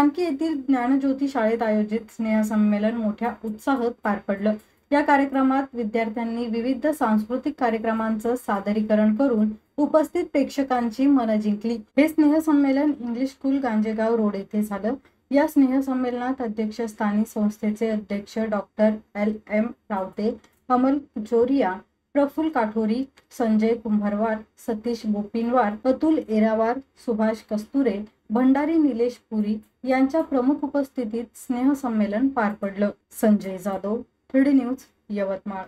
बांकी येथील ज्ञानज्योती शाळेत आयोजित स्नेहसंमेलन मोठ्या उत्साहात पार पडलं। या कार्यक्रमात विद्यार्थ्यांनी विविध सांस्कृतिक कार्यक्रमांचं सादरीकरण करून उपस्थित प्रेक्षकांची मनं जिंकली। हे स्नेहसंमेलन इंग्लिश स्कूल गांजेगाव रोड येथे झालं। या स्नेहसंमेलनात अध्यक्षस्थानी संस्थेचे अध्यक्ष डॉक्टर LM रावते, अमल जोरिया, प्रफुल्ल काठोरी, संजय कुंभारवार, सतीश बोपिनवार, अतुल एरावार, सुभाष कस्तुरे, भंडारी निलेश पुरी यांच्या प्रमुख उपस्थितीत स्नेहसंमेलन पार पडलं। Sanjay Jadhav, 3D news, Yavatmal.